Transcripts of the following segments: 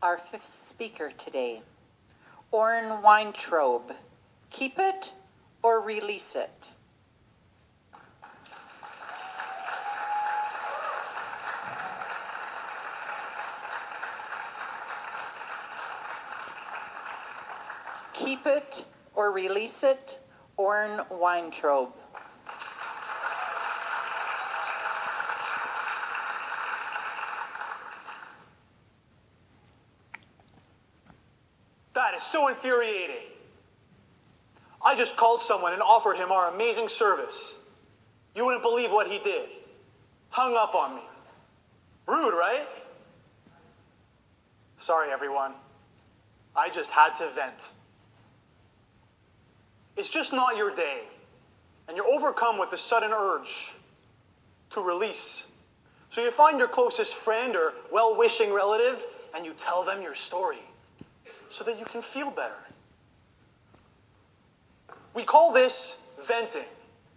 Our fifth speaker today, Oren Weintraub. Keep it or release it? Keep it or release it, Oren Weintraub. That is so infuriating. I just called someone and offered him our amazing service. You wouldn't believe what he did. Hung up on me. Rude, right? Sorry, everyone. I just had to vent. It's just not your day, and you're overcome with the sudden urge to release. So you find your closest friend or well-wishing relative, and you tell them your story so that you can feel better. We call this venting.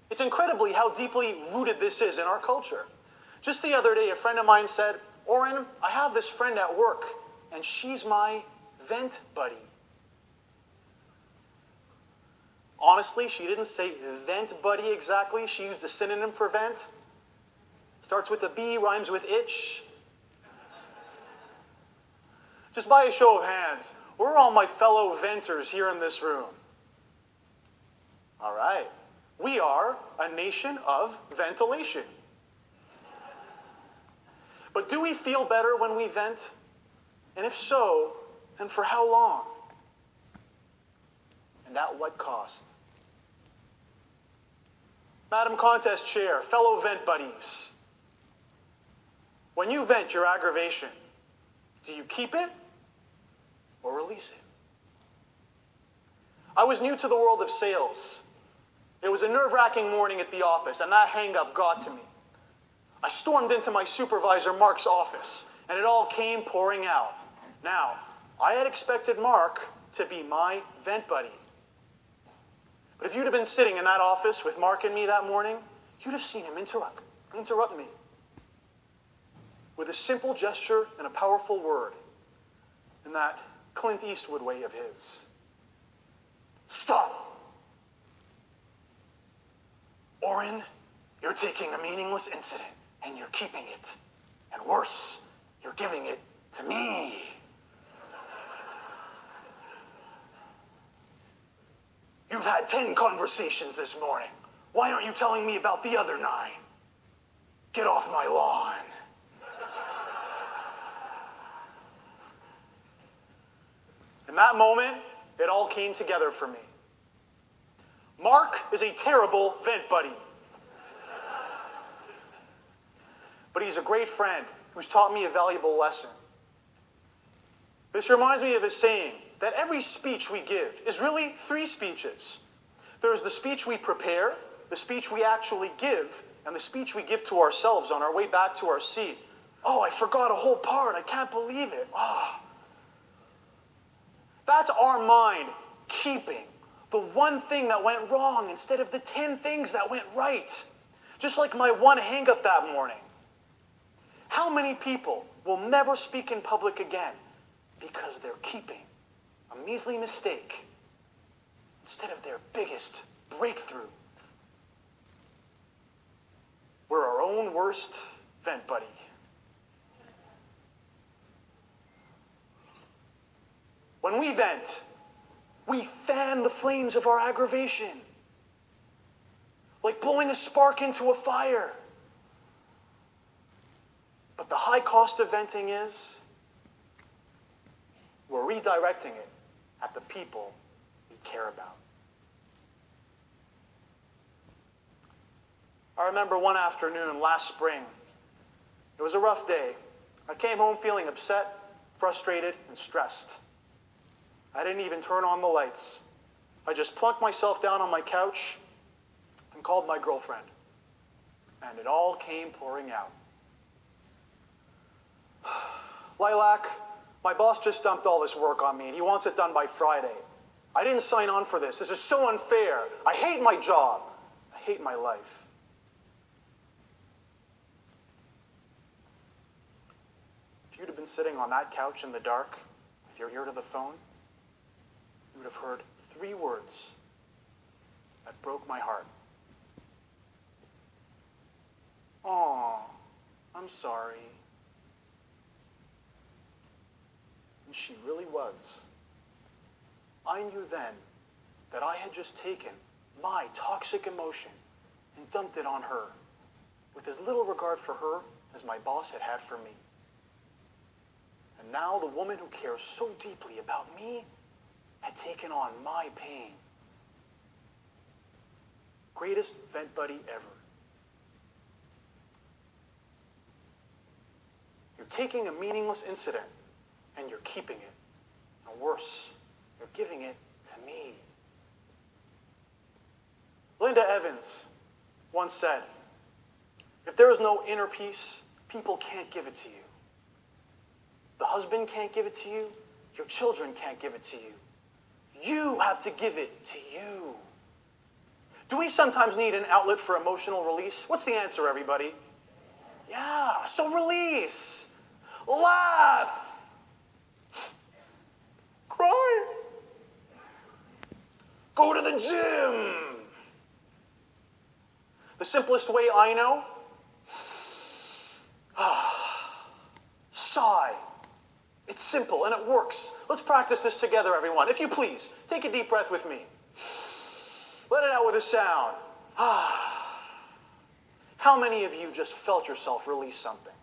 It's incredibly how deeply rooted this is in our culture. Just the other day, a friend of mine said, "Oren, I have this friend at work, and she's my vent buddy." Honestly, she didn't say vent buddy exactly. She used a synonym for vent. Starts with a B, rhymes with itch. Just by a show of hands, where are all my fellow venters here in this room? All right. We are a nation of ventilation. But do we feel better when we vent? And if so, then for how long? And at what cost? Madam Contest Chair, fellow vent buddies, when you vent your aggravation, do you keep it or release it? I was new to the world of sales. It was a nerve-wracking morning at the office, and that hang-up got to me. I stormed into my supervisor, Mark's office, and it all came pouring out. Now, I had expected Mark to be my vent buddy. But if you'd have been sitting in that office with Mark and me that morning, you'd have seen him interrupt me with a simple gesture and a powerful word in that Clint Eastwood way of his. Stop! Oren, you're taking a meaningless incident and you're keeping it. And worse, you're giving it to me. You've had 10 conversations this morning. Why aren't you telling me about the other 9? Get off my lawn. In that moment, it all came together for me. Mark is a terrible vent buddy. But he's a great friend who's taught me a valuable lesson. This reminds me of a saying that every speech we give is really 3 speeches. There's the speech we prepare, the speech we actually give, and the speech we give to ourselves on our way back to our seat. Oh, I forgot a whole part. I can't believe it. Oh. That's our mind keeping the one thing that went wrong instead of the 10 things that went right. Just like my one hang-up that morning. How many people will never speak in public again because they're keeping a measly mistake instead of their biggest breakthrough? We're our own worst vent buddy. When we vent, we fan the flames of our aggravation, like blowing a spark into a fire. But the high cost of venting is we're redirecting it at the people we care about. I remember one afternoon last spring. It was a rough day. I came home feeling upset, frustrated, and stressed. I didn't even turn on the lights. I just plunked myself down on my couch and called my girlfriend. And it all came pouring out. Lilac, my boss just dumped all this work on me and he wants it done by Friday. I didn't sign on for this. This is so unfair. I hate my job. I hate my life. If you'd have been sitting on that couch in the dark, with your ear to the phone, you would have heard 3 words that broke my heart. "Aw, I'm sorry." And she really was. I knew then that I had just taken my toxic emotion and dumped it on her, with as little regard for her as my boss had had for me. And now the woman who cares so deeply about me had taken on my pain. Greatest vent buddy ever. You're taking a meaningless incident and you're keeping it. And worse, you're giving it to me. Linda Evans once said, "If there is no inner peace, people can't give it to you. The husband can't give it to you. Your children can't give it to you. You have to give it to you." Do we sometimes need an outlet for emotional release? What's the answer, everybody? Yeah, so release. Laugh. Cry. Go to the gym. The simplest way I know? Sigh. It's simple and it works. Let's practice this together, everyone. If you please, take a deep breath with me. Let it out with a sound. How many of you just felt yourself release something?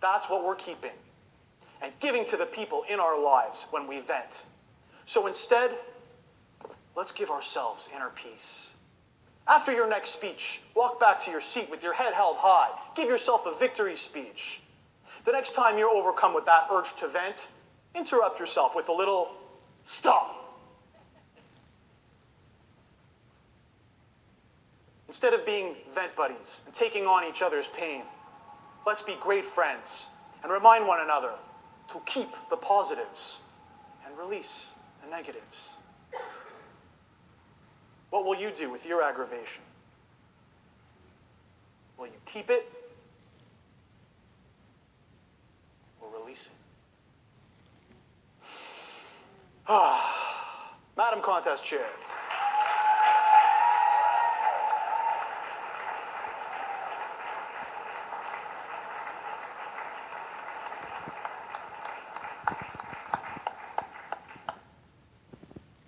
That's what we're keeping and giving to the people in our lives when we vent. So instead, let's give ourselves inner peace. After your next speech, walk back to your seat with your head held high. Give yourself a victory speech. The next time you're overcome with that urge to vent, interrupt yourself with a little stop. Instead of being vent buddies and taking on each other's pain, let's be great friends and remind one another to keep the positives and release the negatives. What will you do with your aggravation? Will you keep it or release it? Madam Contest Chair.